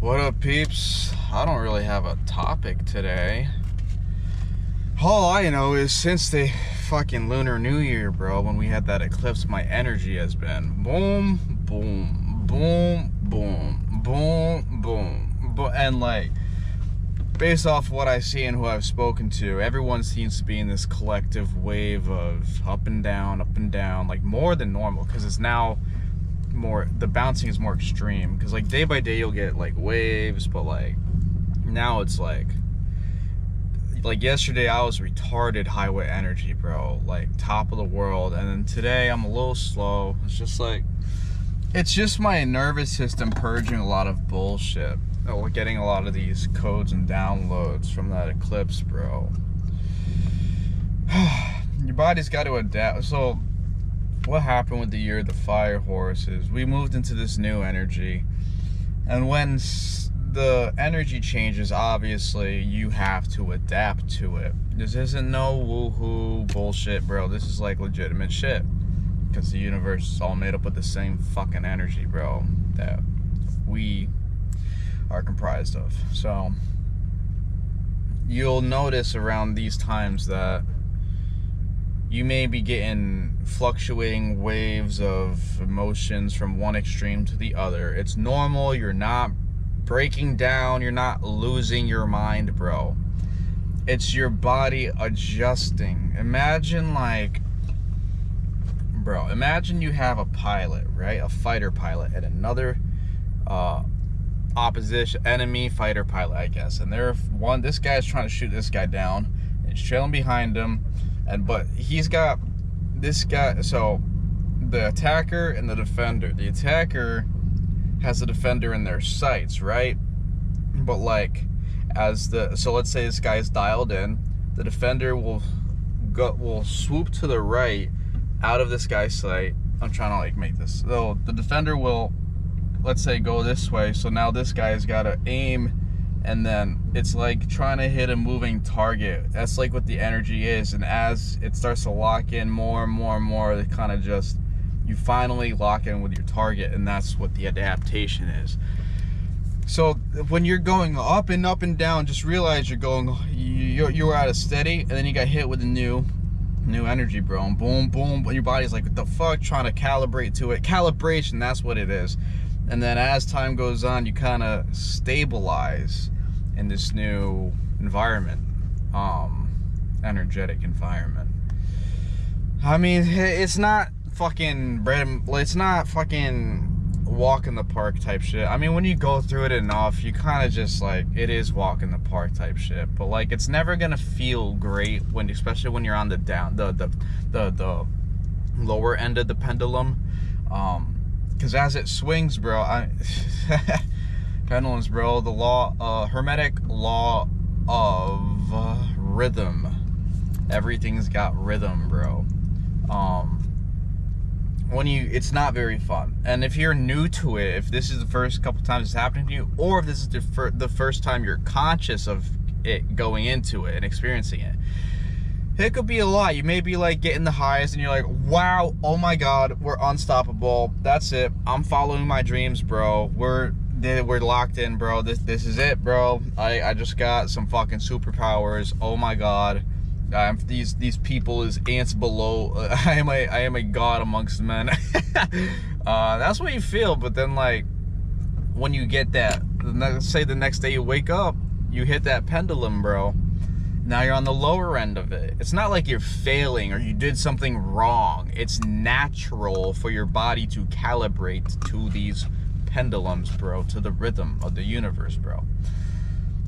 What up, peeps? I don't really have a topic today. All I know is since the fucking Lunar New Year, bro, when we had that eclipse, my energy has been boom, boom, boom, boom, boom, boom, boom. And like, based off what I see and who I've spoken to, everyone seems to be in this collective wave of up and down, like more than normal, because it's now more, the bouncing is more extreme, because like day by day you'll get like waves, but like now it's like yesterday I was retarded highway energy, bro, like top of the world, and then today I'm a little slow. It's just like, it's just my nervous system purging a lot of bullshit. We're getting a lot of these codes and downloads from that eclipse, bro. Your body's got to adapt. So what happened with the year of the fire horses? We moved into this new energy, and when the energy changes, obviously you have to adapt to it. This isn't no woohoo bullshit, bro. This is like legitimate shit, because the universe is all made up with the same fucking energy, bro, that we are comprised of. So you'll notice around these times that you may be getting fluctuating waves of emotions from one extreme to the other. It's normal. You're not breaking down. You're not losing your mind, bro. It's your body adjusting. Imagine like, bro, imagine you have a pilot, right? A fighter pilot and another opposition enemy fighter pilot, I guess. And this guy's trying to shoot this guy down, and he's trailing behind him. But he's got this guy, so the attacker and the defender. The attacker has the defender in their sights, right? But like, so let's say this guy's dialed in, the defender will swoop to the right out of this guy's sight. I'm trying to like make this. So the defender will, let's say, go this way. So now this guy's got to aim, and then it's like trying to hit a moving target. That's like what the energy is. And as it starts to lock in more and more and more, it kind of just, you finally lock in with your target, and that's what the adaptation is. So when you're going up and up and down, just realize you're at a steady, and then you got hit with a new energy, bro, and boom, boom, but your body's like, what the fuck, trying to calibrate to it. Calibration, that's what it is. And then as time goes on, you kind of stabilize in this new environment, energetic environment. I mean, it's not fucking it's not fucking walk in the park type shit. I mean, when you go through it enough, you kind of just like, it is walk in the park type shit. But like, it's never gonna feel great especially when you're on the the lower end of the pendulum. Because as it swings, bro, pendulums, bro, the hermetic law of rhythm. Everything's got rhythm, bro. It's not very fun. And if you're new to it, if this is the first couple times it's happening to you, or if this is the first time you're conscious of it, going into it and experiencing it, it could be a lot. You may be like getting the highs and you're like, wow, oh my god, we're unstoppable. That's it. I'm following my dreams, bro. We're locked in, bro. This is it, bro. I just got some fucking superpowers. Oh my god. These people is ants below. I am a god amongst men. That's what you feel. But then like, when you get that, let's say the next day you wake up, you hit that pendulum, bro. Now you're on the lower end of it. It's not like you're failing or you did something wrong. It's natural for your body to calibrate to these pendulums, bro, to the rhythm of the universe, bro.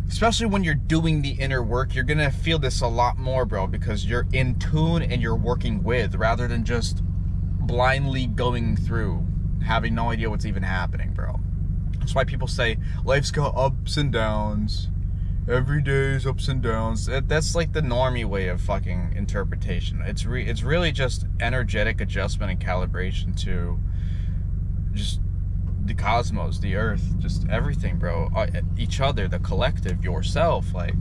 Especially when you're doing the inner work, you're gonna feel this a lot more, bro, because you're in tune and you're working with, rather than just blindly going through, having no idea what's even happening, bro. That's why people say life's got ups and downs. Every day's ups and downs. That's like the normie way of fucking interpretation. It's really just energetic adjustment and calibration to just the cosmos, the earth, just everything, bro. Each other, the collective, yourself, like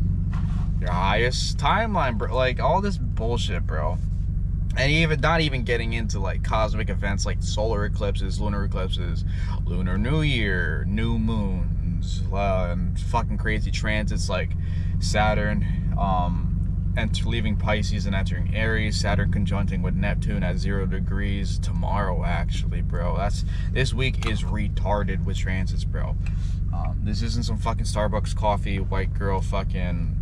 your highest timeline, bro. Like all this bullshit, bro. And even not even getting into like cosmic events like solar eclipses, lunar New Year, new moon, moons, and fucking crazy transits like Saturn leaving Pisces and entering Aries, Saturn conjuncting with Neptune at 0 degrees tomorrow, actually, bro. This week is retarded with transits, bro. This isn't some fucking Starbucks coffee, white girl fucking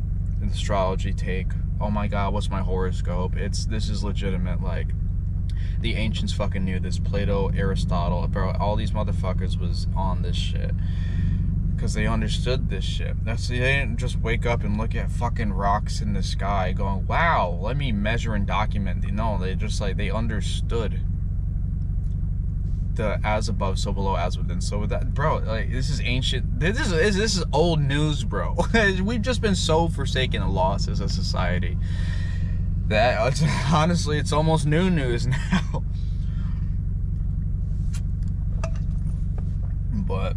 astrology take. Oh my god, what's my horoscope? This is legitimate. Like, the ancients fucking knew this. Plato, Aristotle, bro, all these motherfuckers was on this shit because they understood this shit. They didn't just wake up and look at fucking rocks in the sky going, wow, let me measure and document. No, they just like, they understood the as above, so below, as within. So with that, bro, like, this is ancient. This is old news, bro. We've just been so forsaken and lost as a society that honestly, it's almost new news now. But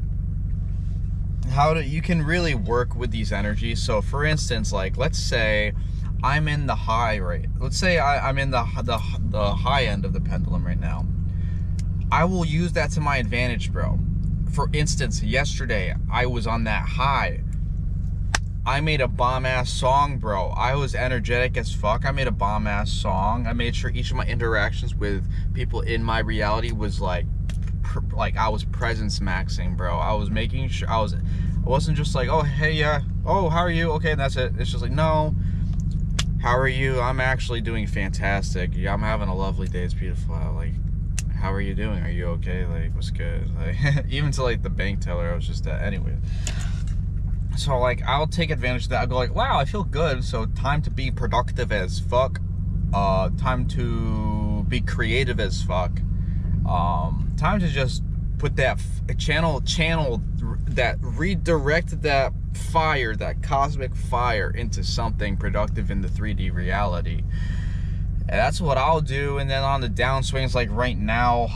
you can really work with these energies. So for instance, like, let's say I'm in the high, right? Let's say I'm in the high end of the pendulum right now. I will use that to my advantage, bro. For instance, yesterday I was on that high. I made a bomb-ass song, bro. I was energetic as fuck. I made a bomb-ass song. I made sure each of my interactions with people in my reality was like I was presence maxing, bro. I was making sure I wasn't just like, oh, hey, yeah, oh, how are you? Okay, and that's it. It's just like, no, how are you? I'm actually doing fantastic. Yeah, I'm having a lovely day. It's beautiful out. Like, how are you doing? Are you okay? Like, what's good? Like, even to like the bank teller, I was just anyway. So like, I'll take advantage of that. I'll go like, wow, I feel good. So time to be productive as fuck. Time to be creative as fuck. Time to just put that channel that redirected that fire, that cosmic fire, into something productive in the 3D reality. And that's what I'll do. And then on the downswings, like right now,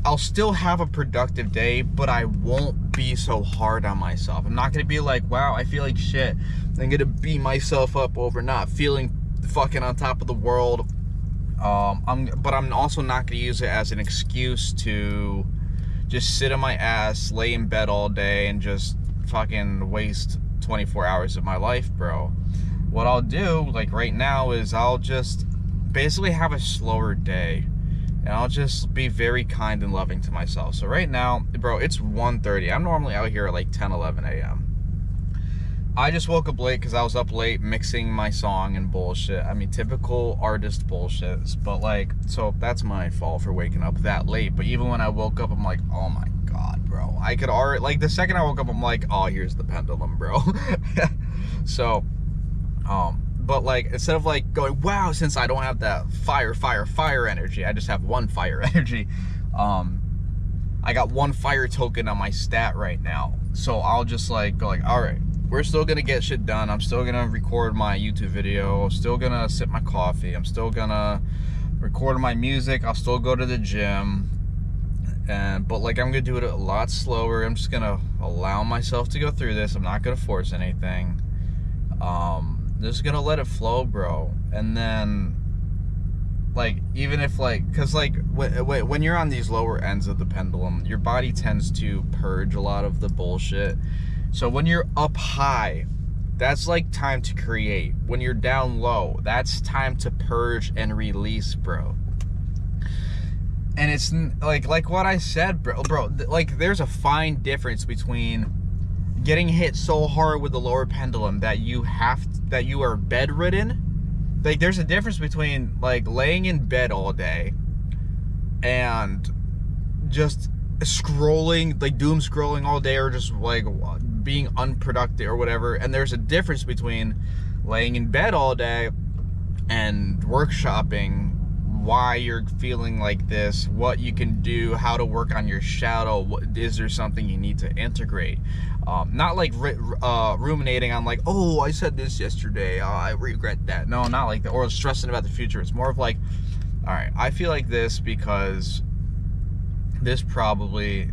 I'll still have a productive day, but I won't be so hard on myself. I'm not gonna be like, wow, I feel like shit. I'm gonna beat myself up over not feeling fucking on top of the world. But I'm also not gonna use it as an excuse to just sit on my ass, lay in bed all day, and just fucking waste 24 hours of my life, bro. What I'll do, like right now, is I'll just basically have a slower day, and I'll just be very kind and loving to myself. So right now, bro, it's 1:30. I'm normally out here at like 10, 11 a.m. I just woke up late because I was up late mixing my song and bullshit. I mean, typical artist bullshit. But like, so that's my fault for waking up that late. But even when I woke up, I'm like, oh my god, bro. I could already, like, the second I woke up, I'm like, oh, here's the pendulum, bro. So, but like, instead of like going, wow, since I don't have that fire energy, I just have one fire energy. I got one fire token on my stat right now. So I'll just like go like, all right, we're still gonna get shit done. I'm still gonna record my YouTube video. I'm still gonna sip my coffee. I'm still gonna record my music. I'll still go to the gym. But like, I'm gonna do it a lot slower. I'm just gonna allow myself to go through this. I'm not gonna force anything. Just gonna let it flow, bro. And then, like, even if like, cause like when you're on these lower ends of the pendulum, your body tends to purge a lot of the bullshit. So when you're up high, that's like time to create. When you're down low, that's time to purge and release, bro. And it's like what I said, bro, like, there's a fine difference between getting hit so hard with the lower pendulum that you are bedridden. Like, there's a difference between like laying in bed all day and just scrolling, like doom scrolling all day, or just like being unproductive or whatever. And there's a difference between laying in bed all day and workshopping why you're feeling like this, what you can do, how to work on your shadow, is there something you need to integrate. Not like ruminating on like, oh, I said this yesterday, oh, I regret that. No, not like that. Or stressing about the future. It's more of like, all right, I feel like this because this probably,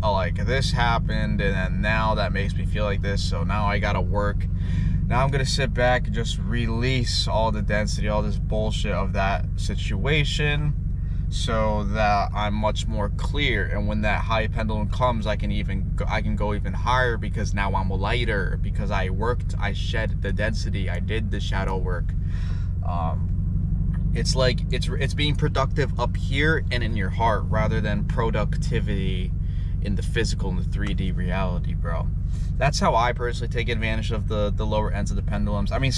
like, this happened, and then now that makes me feel like this, so now I gotta work. Now I'm gonna sit back and just release all the density, all this bullshit of that situation, so that I'm much more clear. And when that high pendulum comes, I can go even higher, because now I'm lighter, because I shed the density, I did the shadow work. It's like it's being productive up here and in your heart, rather than productivity in the physical, in the 3D reality, bro. That's how I personally take advantage of the lower ends of the pendulums. I mean,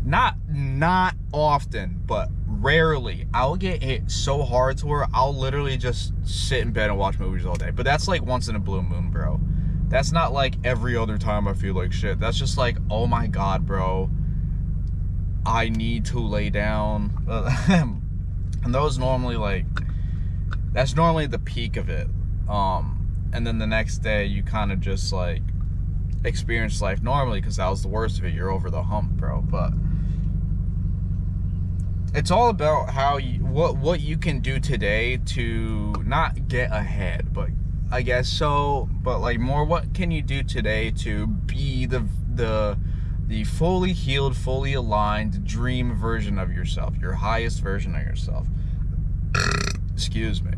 not often, but rarely. I'll get hit so hard to where I'll literally just sit in bed and watch movies all day. But that's like once in a blue moon, bro. That's not like every other time I feel like shit. That's just like, oh my god, bro, I need to lay down. And those normally, like, that's normally the peak of it. And then the next day you kind of just like experience life normally, because that was the worst of it. You're over the hump, bro. But it's all about how what you can do today to not get ahead, but I guess so, but like more, what can you do today to be the fully healed, fully aligned dream version of yourself, your highest version of yourself. Excuse me.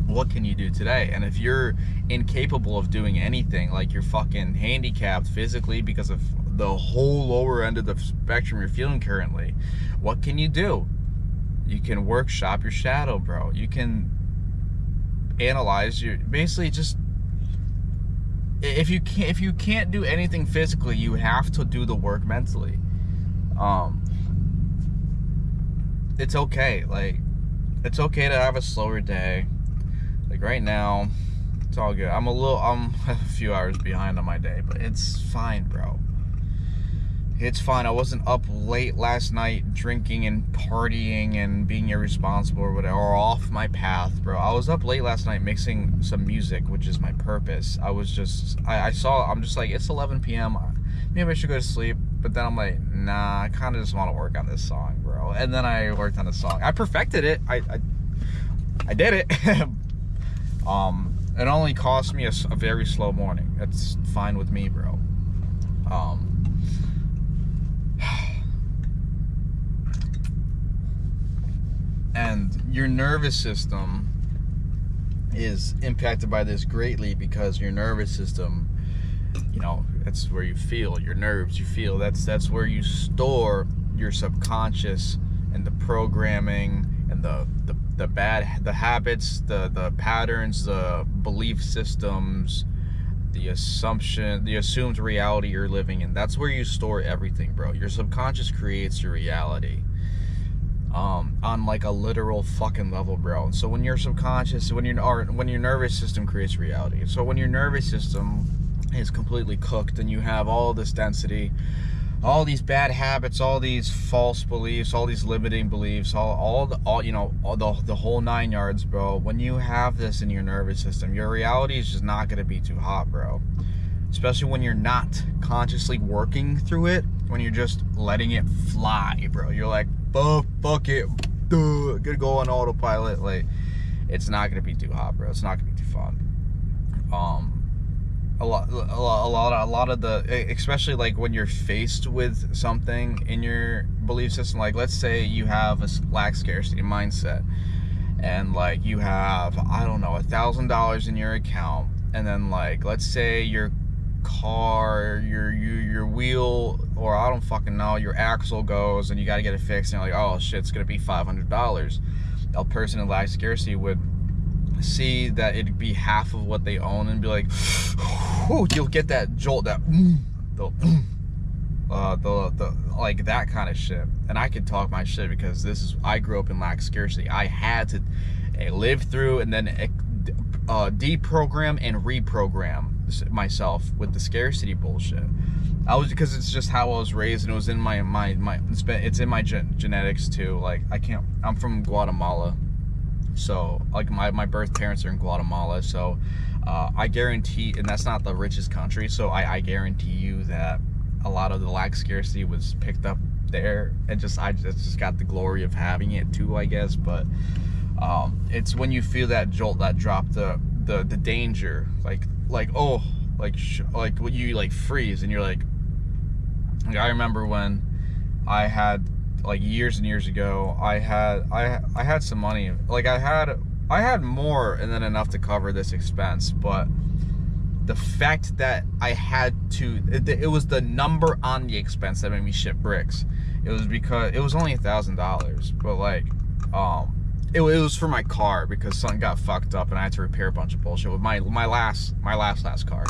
What can you do today? And if you're incapable of doing anything, like you're fucking handicapped physically because of the whole lower end of the spectrum you're feeling currently, what can you do? You can workshop your shadow, bro. You can analyze your, basically just, if you can't do anything physically, you have to do the work mentally. It's okay. Like, it's okay to have a slower day. Like right now, it's all good. I'm a few hours behind on my day, but it's fine, bro. It's fine. I wasn't up late last night drinking and partying and being irresponsible or whatever, or off my path, bro. I was up late last night mixing some music, which is my purpose. I'm just like, it's 11 p.m. Maybe I should go to sleep. But then I'm like, nah, I kind of just want to work on this song, bro. And then I worked on the song. I perfected it. I did it. It only cost me a very slow morning. It's fine with me, bro. And your nervous system is impacted by this greatly, because your nervous system, you know, that's where you feel your nerves. You feel that's where you store your subconscious and the programming and the habits, the patterns, the belief systems, the assumed reality you're living in. That's where you store everything, bro. Your subconscious creates your reality. On like a literal fucking level, bro. So when your subconscious, when your nervous system creates reality. So when your nervous system is completely cooked and you have all this density, all these bad habits, all these false beliefs, all these limiting beliefs, all the whole 9 yards, bro. When you have this in your nervous system, your reality is just not gonna be too hot, bro. Especially when you're not consciously working through it, when you're just letting it fly, bro. You're like, fuck it, gonna go on autopilot. Like, it's not gonna be too hot, bro. It's not gonna be too fun. A lot of the, especially like when you're faced with something in your belief system, like let's say you have a lack scarcity mindset, and like you have, I don't know, $1,000 in your account, and then like let's say your car, your wheel, or I don't fucking know, your axle goes and you got to get it fixed, and you're like, oh shit, it's gonna be $500. A person in lack scarcity would see that it'd be half of what they own and be like, whew, you'll get that jolt, that like that kind of shit. And I could talk my shit because I grew up in lack scarcity. I had to live through and then deprogram and reprogram myself with the scarcity bullshit. Because it's just how I was raised, and it was in it's in my genetics too. Like I'm from Guatemala, so like my birth parents are in Guatemala, so I guarantee, and that's not the richest country, so I guarantee you that a lot of the lack scarcity was picked up there, and I just got the glory of having it too, I guess. But it's when you feel that jolt, that drop, the danger, like you like freeze, and you're like I remember when I had like years and years ago, I had some money. Like I had more and then enough to cover this expense, but the fact that I had to, it was the number on the expense that made me shit bricks. It was because it was only $1,000, but like, it was for my car because something got fucked up and I had to repair a bunch of bullshit with my last car.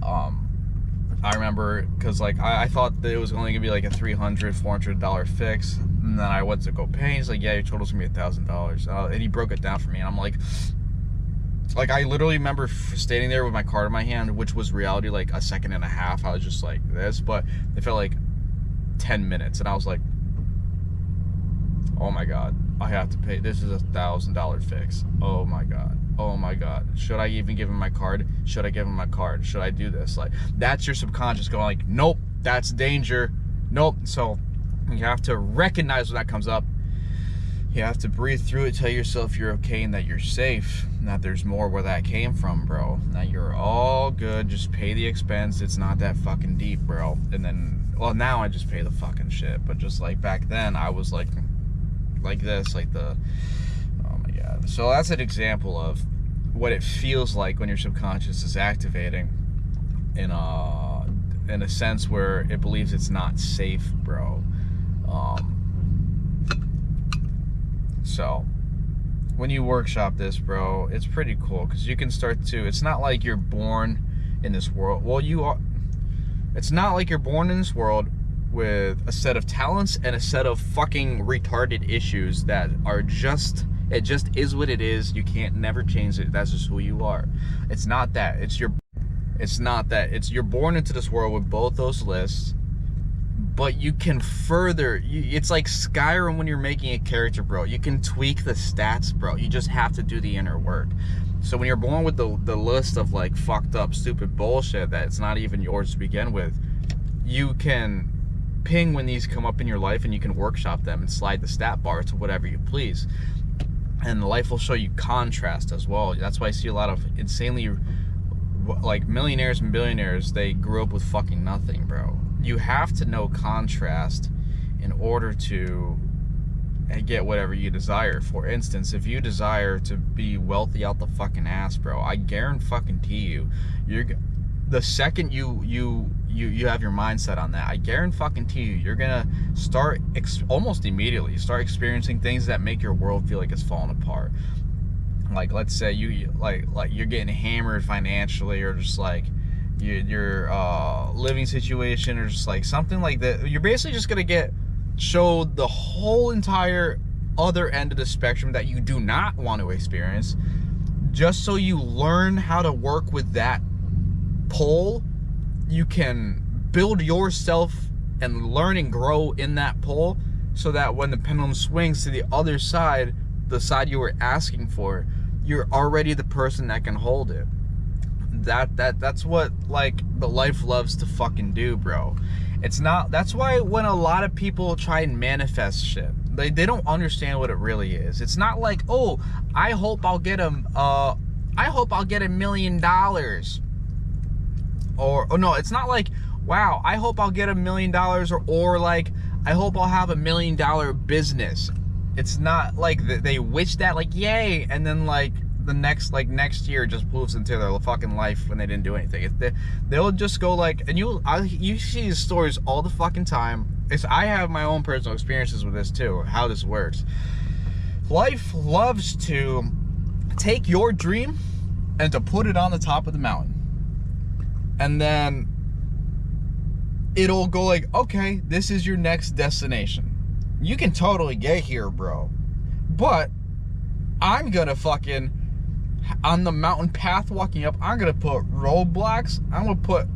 I remember because like I thought that it was only gonna be like a $300-$400 fix, and then I went to go pay. He's like, yeah, your total's gonna be $1,000, and he broke it down for me, and I'm like I literally remember standing there with my card in my hand, which was reality like a second and a half. I was just like this, but it felt like 10 minutes, and I was like, oh my god, I have to pay. This is $1,000 fix. Oh my god. Oh my god. Should I even give him my card? Should I give him my card? Should I do this? Like, that's your subconscious going like, nope, that's danger. Nope. So you have to recognize when that comes up. You have to breathe through it, tell yourself you're okay and that you're safe, and that there's more where that came from, bro. That you're all good. Just pay the expense. It's not that fucking deep, bro. And then, well, now I just pay the fucking shit. But just like back then, I was like this, like the, oh my god. So that's an example of what it feels like when your subconscious is activating in a sense where it believes it's not safe, bro. So when you workshop this, bro, it's pretty cool because you can start to, it's not like you're born in this world. Well, you are. It's not like you're born in this world with a set of talents and a set of fucking retarded issues that are just, it just is what it is. You can't never change it. That's just who you are. It's not that. It's not that. It's you're born into this world with both those lists, but you can further, it's like Skyrim when you're making a character, bro. You can tweak the stats, bro. You just have to do the inner work. So when you're born with the list of like fucked up, stupid bullshit that's not even yours to begin with, you can ping when these come up in your life and you can workshop them and slide the stat bar to whatever you please. And life will show you contrast as well. That's why I see a lot of insanely, like, millionaires and billionaires, they grew up with fucking nothing, bro. You have to know contrast in order to get whatever you desire. For instance, if you desire to be wealthy out the fucking ass, bro, I guarantee you, the second you have your mindset on that, I guarantee you, you're gonna start almost immediately start experiencing things that make your world feel like it's falling apart. Like, let's say you like you're getting hammered financially, or just like your living situation, or just like something like that. You're basically just gonna get showed the whole entire other end of the spectrum that you do not want to experience, just so you learn how to work with that pole. You can build yourself and learn and grow in that pole, so that when the pendulum swings to the other side, the side you were asking for, you're already the person that can hold it. That's what, like, the life loves to fucking do, bro. It's not, that's why when a lot of people try and manifest shit, they don't understand what it really is. It's not like, oh, I hope I'll get $1 million. Or no, it's not like, wow, I hope I'll get $1 million, or like, I hope I'll have $1 million business. It's not like they wish that, like, yay, and then like the next year just moves into their fucking life when they didn't do anything. They'll just go like, and you see these stories all the fucking time. I have my own personal experiences with this too, how this works. Life loves to take your dream and to put it on the top of the mountain, and then it'll go like, okay, this is your next destination. You can totally get here, bro, but I'm gonna fucking, on the mountain path walking up, I'm gonna put roadblocks, I'm gonna put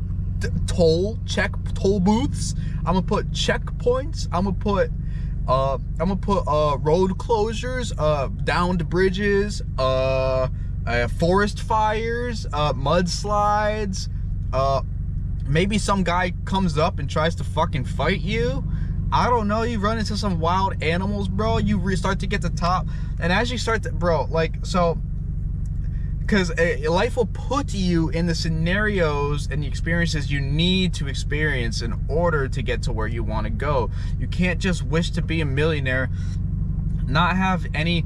toll booths, I'm gonna put checkpoints, I'm gonna put road closures, downed bridges, forest fires, mudslides, maybe some guy comes up and tries to fucking fight you. I don't know, you run into some wild animals, bro. You start to get to top, and as you start to, bro, like, so because life will put you in the scenarios and the experiences you need to experience in order to get to where you want to go. You can't just wish to be a millionaire, not have any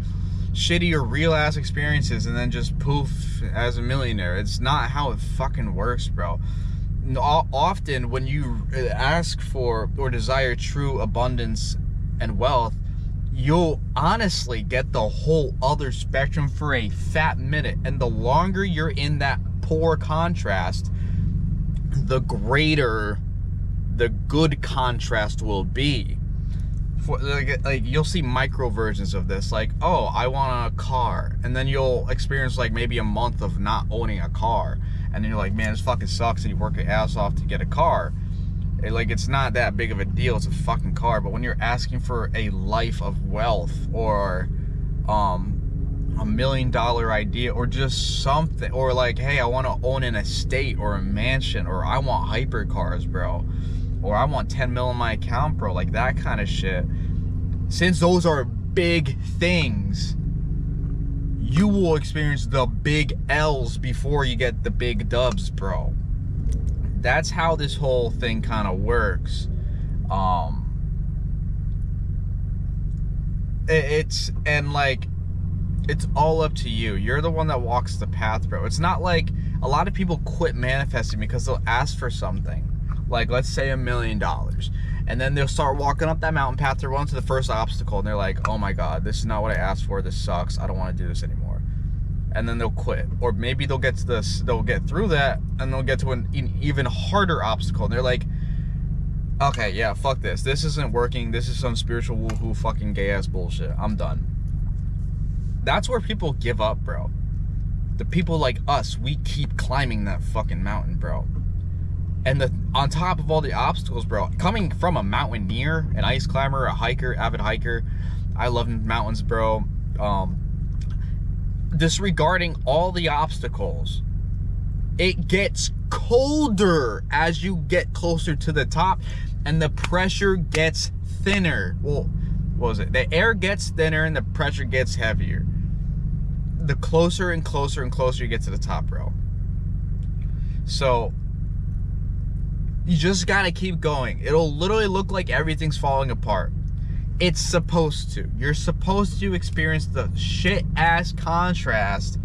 shitty or real ass experiences, and then just poof as a millionaire. It's not how it fucking works, bro. Often when you ask for or desire true abundance and wealth, you'll honestly get the whole other spectrum for a fat minute. And the longer you're in that poor contrast, the greater the good contrast will be. For like you'll see micro versions of this, like, oh, I want a car, and then you'll experience like maybe a month of not owning a car, and then you're like, man, this fucking sucks, and you work your ass off to get a car. Like, it's not that big of a deal, it's a fucking car. But when you're asking for a life of wealth, or $1 million idea, or just something, or like, hey, I want to own an estate or a mansion, or I want hypercars, bro, or I want 10 mil in my account, bro, like that kind of shit. Since those are big things, you will experience the big L's before you get the big dubs, bro. That's how this whole thing kind of works. It's all up to you. You're the one that walks the path, bro. It's not like a lot of people quit manifesting because they'll ask for something, like, let's say $1 million, and then they'll start walking up that mountain path. They're going to the first obstacle, and they're like, oh my god, this is not what I asked for, this sucks, I don't want to do this anymore. And then they'll quit. Or maybe they'll get to this, they'll get through that, and they'll get to an even harder obstacle, and they're like, okay, yeah, fuck this isn't working, this is some spiritual woohoo fucking gay ass bullshit, I'm done. That's where people give up, bro. The people like us, we keep climbing that fucking mountain, bro. And on top of all the obstacles, bro, coming from a mountaineer, an ice climber, a hiker, avid hiker, I love mountains, bro. Disregarding all the obstacles, it gets colder as you get closer to the top, and the pressure gets thinner. Well, what was it? The air gets thinner and the pressure gets heavier. The closer and closer and closer you get to the top, bro. So you just gotta keep going. It'll literally look like everything's falling apart. It's supposed to. You're supposed to experience the shit ass contrast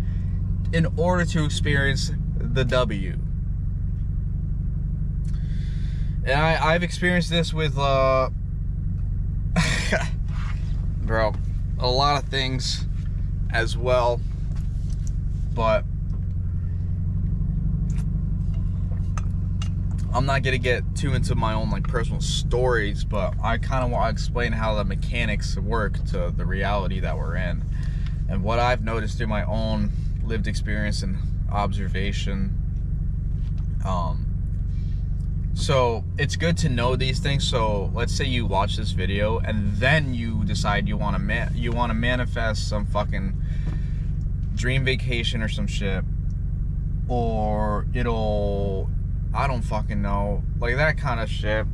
in order to experience the W. And I've experienced this with bro, a lot of things as well, but I'm not gonna get too into my own like personal stories, but I kind of want to explain how the mechanics work to the reality that we're in, and what I've noticed through my own lived experience and observation. So it's good to know these things. So let's say you watch this video and then you decide you want to manifest some fucking dream vacation or some shit, or I don't fucking know, like that kind of shit.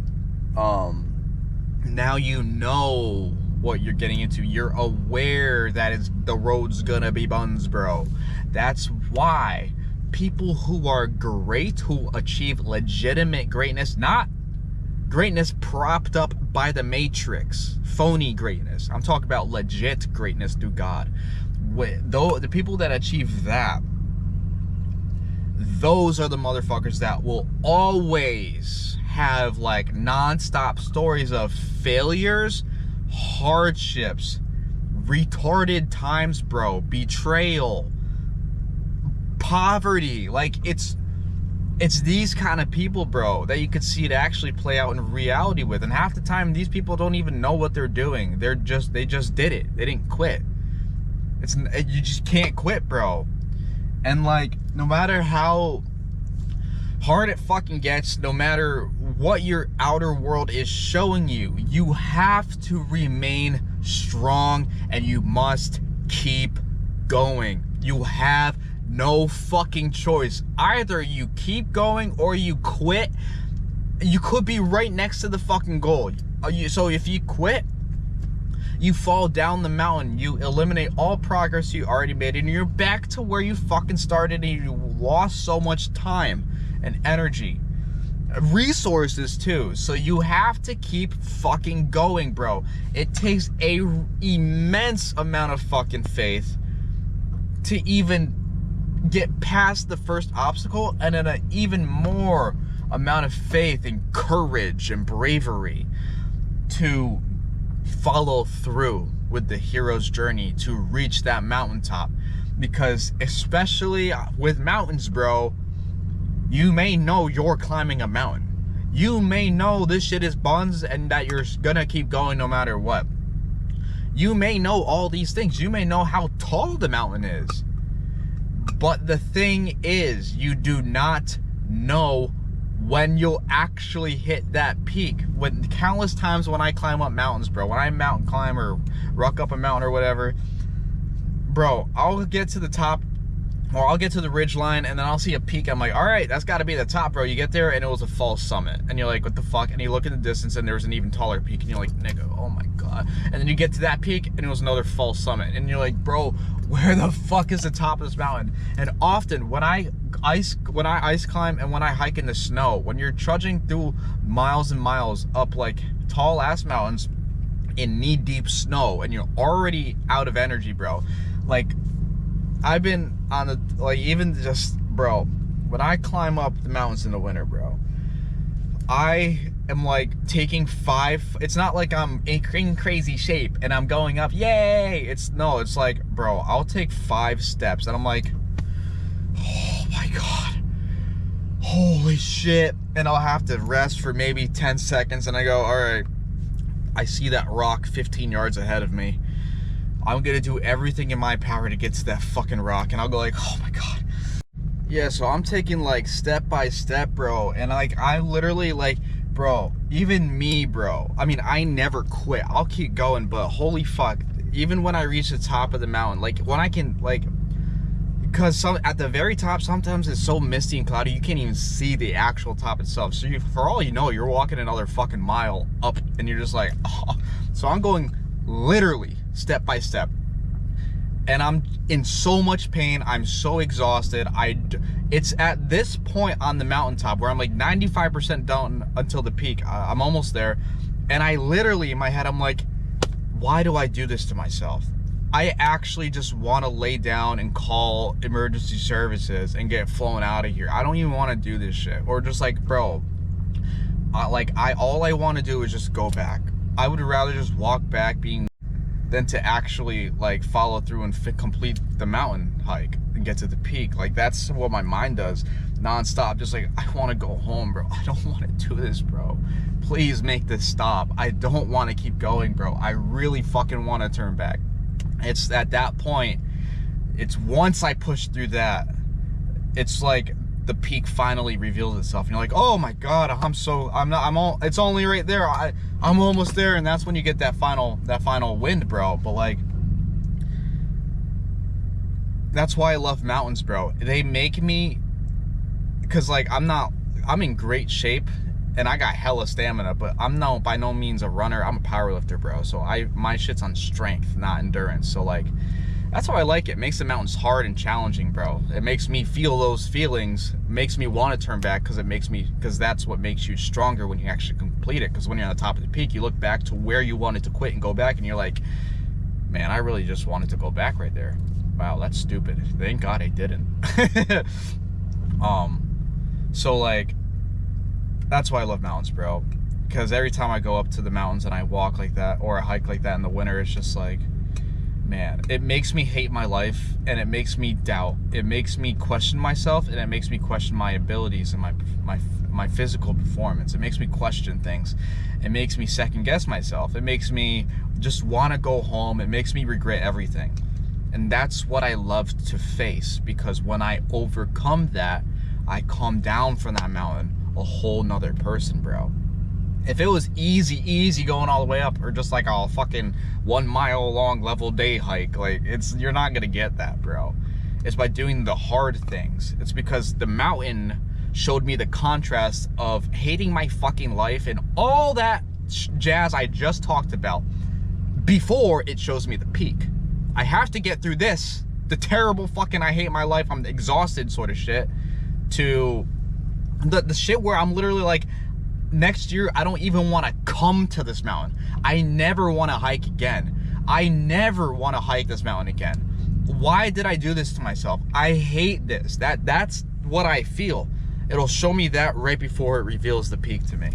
Now you know what you're getting into. You're aware that the road's gonna be buns, bro. That's why people who are great, who achieve legitimate greatness, not greatness propped up by the Matrix, phony greatness. I'm talking about legit greatness through God. Though the people that achieve that, those are the motherfuckers that will always have like non-stop stories of failures, hardships, retarded times, bro, betrayal, poverty. Like it's these kind of people, bro, that you could see it actually play out in reality with. And half the time these people don't even know what they're doing. They just did it. They didn't quit. You just can't quit, bro. And like, no matter how hard it fucking gets, no matter what your outer world is showing you, you have to remain strong and you must keep going. You have no fucking choice. Either you keep going or you quit. You could be right next to the fucking goal. So if you quit, You fall down the mountain, you eliminate all progress you already made, and you're back to where you fucking started, and you lost so much time and energy. Resources too, so you have to keep fucking going, bro. It takes a immense amount of fucking faith to even get past the first obstacle, and then an even more amount of faith and courage and bravery to follow through with the hero's journey to reach that mountaintop. Because especially with mountains, bro, you may know you're climbing a mountain. You may know this shit is buns and that you're gonna keep going no matter what. You may know all these things. You may know how tall the mountain is. But the thing is, you do not know when you'll actually hit that peak. When countless times when I climb up mountains, bro, when I mountain climb or ruck up a mountain or whatever, bro, I'll get to the top, or I'll get to the ridge line, and then I'll see a peak. I'm like, all right, that's got to be the top, bro. You get there, and it was a false summit. And you're like, what the fuck? And you look in the distance, and there's an even taller peak. And you're like, nigga, oh my God. And then you get to that peak, and it was another false summit. And you're like, bro, where the fuck is the top of this mountain? And often, when I ice climb and when I hike in the snow, when you're trudging through miles and miles up, like, tall-ass mountains in knee-deep snow, and you're already out of energy, bro. Like, I've been on the, like, even just, bro, when I climb up the mountains in the winter, bro, I am like taking 5, it's not like I'm in crazy shape and I'm going up, yay, it's like, bro, I'll take 5 steps and I'm like, oh my God, holy shit, and I'll have to rest for maybe 10 seconds, and I go, all right, I see that rock 15 yards ahead of me. I'm gonna do everything in my power to get to that fucking rock, and I'll go like, oh my God. Yeah, so I'm taking like step by step, bro, and like I literally, like, bro, even me, bro, I mean, I never quit. I'll keep going, but holy fuck, even when I reach the top of the mountain, like when I can, like, because at the very top, sometimes it's so misty and cloudy, you can't even see the actual top itself. So for all you know, you're walking another fucking mile up, and you're just like, oh. So I'm going literally step by step, and I'm in so much pain. I'm so exhausted. It's at this point on the mountaintop where I'm like 95% down until the peak. I'm almost there, and I literally, in my head, I'm like, why do I do this to myself? I actually just want to lay down and call emergency services and get flown out of here. I don't even want to do this shit. Or just like, bro, all I want to do is just go back. I would rather just walk back than to actually like follow through and complete the mountain hike and get to the peak. Like, that's what my mind does nonstop. Just like, I want to go home, bro. I don't want to do this, bro. Please make this stop. I don't want to keep going, bro. I really fucking want to turn back. It's at that point, it's once I push through that, it's like the peak finally reveals itself, and you're like, oh my God, it's only right there, I'm almost there. And that's when you get that final wind, bro. But like, that's why I love mountains, bro. They make me, because like I'm in great shape and I got hella stamina, but I'm by no means a runner. I'm a power lifter, bro. So my shit's on strength, not endurance. So like, that's how I like it. It makes the mountains hard and challenging, bro. It makes me feel those feelings, makes me want to turn back, because that's what makes you stronger when you actually complete it. Because when you're on the top of the peak, you look back to where you wanted to quit and go back, and you're like, man, I really just wanted to go back right there. Wow, that's stupid. Thank God I didn't. So like, that's why I love mountains, bro. Because every time I go up to the mountains and I walk like that, or I hike like that in the winter, it's just like, man, it makes me hate my life, and it makes me doubt. It makes me question myself, and it makes me question my abilities and my physical performance. It makes me question things. It makes me second guess myself. It makes me just want to go home. It makes me regret everything. And that's what I love to face, because when I overcome that, I come down from that mountain a whole nother person, bro. If it was easy going all the way up, or just like a fucking 1 mile long level day hike, like, you're not gonna get that, bro. It's by doing the hard things. It's because the mountain showed me the contrast of hating my fucking life and all that jazz I just talked about, before it shows me the peak. I have to get through this, the terrible fucking I hate my life, I'm exhausted sort of shit, to the shit where I'm literally like, next year I don't even want to come to this mountain. I never want to hike again. I never want to hike this mountain again. Why did I do this to myself? I hate this. That's what I feel. It'll show me that right before it reveals the peak to me.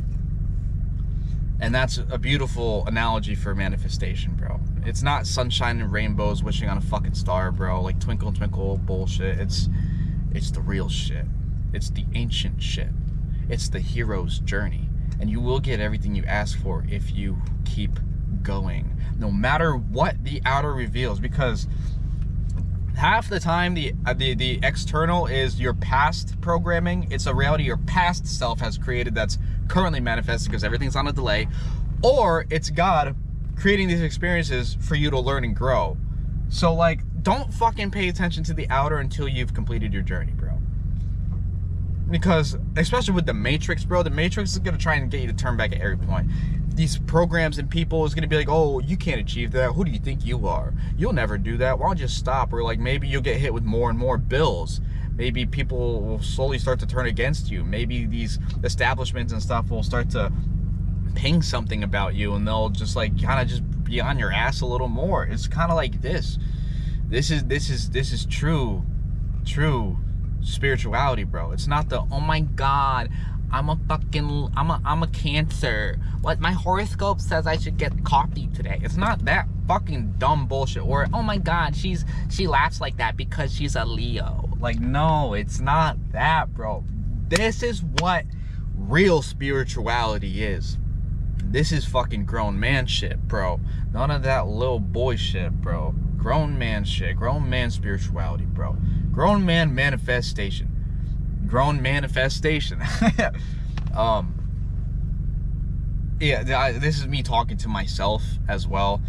And that's a beautiful analogy for manifestation, bro. It's not sunshine and rainbows wishing on a fucking star, bro. Like twinkle twinkle bullshit. It's the real shit. It's the ancient shit. It's the hero's journey. And you will get everything you ask for if you keep going. No matter what the outer reveals. Because half the time the external is your past programming. It's a reality your past self has created that's currently manifested because everything's on a delay. Or it's God creating these experiences for you to learn and grow. So like, don't fucking pay attention to the outer until you've completed your journey, bro. Because especially with the Matrix, bro, the Matrix is gonna try and get you to turn back at every point. These programs and people is gonna be like, oh, you can't achieve that. Who do you think you are? You'll never do that. Why don't you stop? Or like, maybe you'll get hit with more and more bills. Maybe people will slowly start to turn against you. Maybe these establishments and stuff will start to ping something about you, and they'll just like kind of just be on your ass a little more. It's kind of like this. This is true spirituality, bro. It's not the, oh my god, I'm a Cancer. What, my horoscope says I should get coffee today. It's not that fucking dumb bullshit. Or, oh my god, she laughs like that because she's a Leo. Like, no, it's not that, bro. This is what real spirituality is. This is fucking grown man shit, bro. None of that little boy shit, bro. Grown man shit. Grown man spirituality, bro. Grown man manifestation. Grown manifestation. Yeah, this is me talking to myself as well.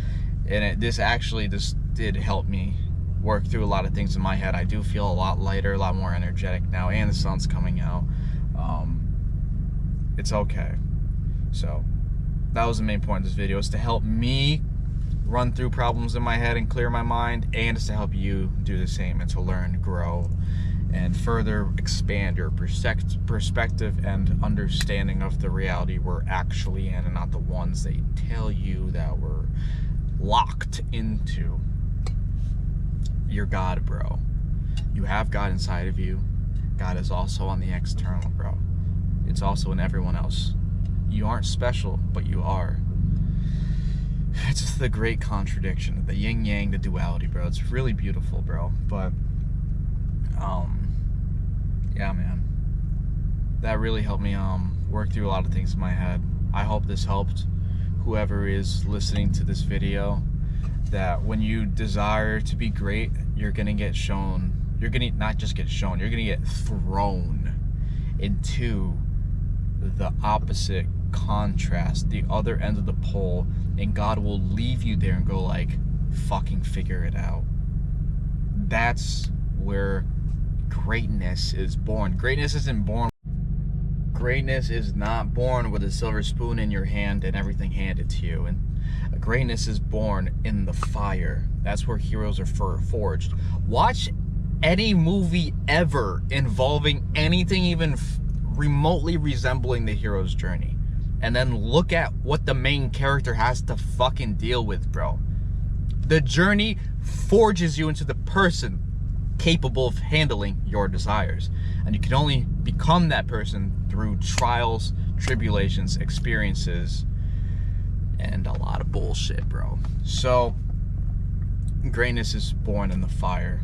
And this did help me work through a lot of things in my head. I do feel a lot lighter, a lot more energetic now. And the sun's coming out. It's okay. So that was the main point of this video, is to help me run through problems in my head and clear my mind, and it's to help you do the same and to learn, grow, and further expand your perspective and understanding of the reality we're actually in, and not the ones they tell you that we're locked into. You're God, bro. You have God inside of you. God is also on the external, bro. It's also in everyone else. You aren't special, but you are. It's the great contradiction, the yin yang, the duality, bro. It's really beautiful, bro. But yeah, man, that really helped me work through a lot of things in my head. I hope this helped whoever is listening to this video, that when you desire to be great, you're gonna get shown, you're gonna not just get shown, you're gonna get thrown into the opposite contrast, the other end of the pole, and God will leave you there and go like, fucking figure it out. That's where greatness is born. Greatness isn't born. Greatness is not born with a silver spoon in your hand and everything handed to you. And greatness is born in the fire. That's where heroes are forged. Watch any movie ever involving anything even remotely resembling the hero's journey, and then look at what the main character has to fucking deal with, bro. The journey forges you into the person capable of handling your desires, and you can only become that person through trials, tribulations, experiences, and a lot of bullshit, bro. So greatness is born in the fire.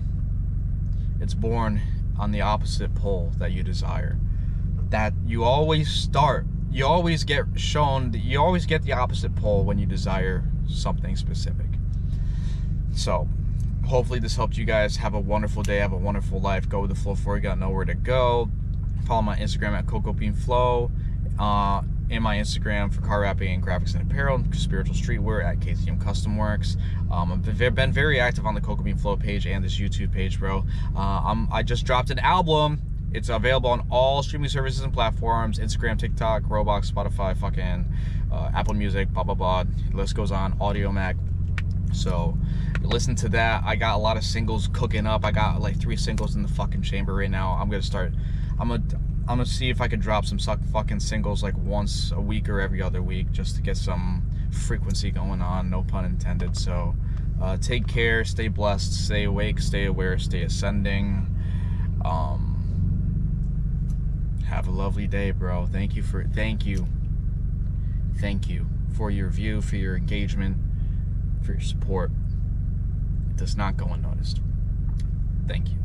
It's born on the opposite pole that you desire. That you always start, you always get shown, you always get the opposite pole when you desire something specific. So hopefully this helped you guys. Have a wonderful day, have a wonderful life. Go with the flow for you, got nowhere to go. Follow my Instagram at CocoBeanFlow, and my Instagram for car wrapping and graphics and apparel, spiritual streetwear at KTM Custom Works. I've been very active on the Coco Bean Flow page and this YouTube page, bro. I just dropped an album. It's available on all streaming services and platforms: Instagram, TikTok, Roblox, Spotify, fucking Apple Music, blah blah blah. The list goes on. Audio Mac, So listen to that. I got a lot of singles cooking up. I got like 3 singles in the fucking chamber right now. I'm gonna see if I could drop some fucking singles like once a week or every other week, just to get some frequency going on, no pun intended. So take care, stay blessed, stay awake, stay aware, stay ascending. Have a lovely day, bro. Thank you for your view, for your engagement, for your support. It does not go unnoticed. Thank you.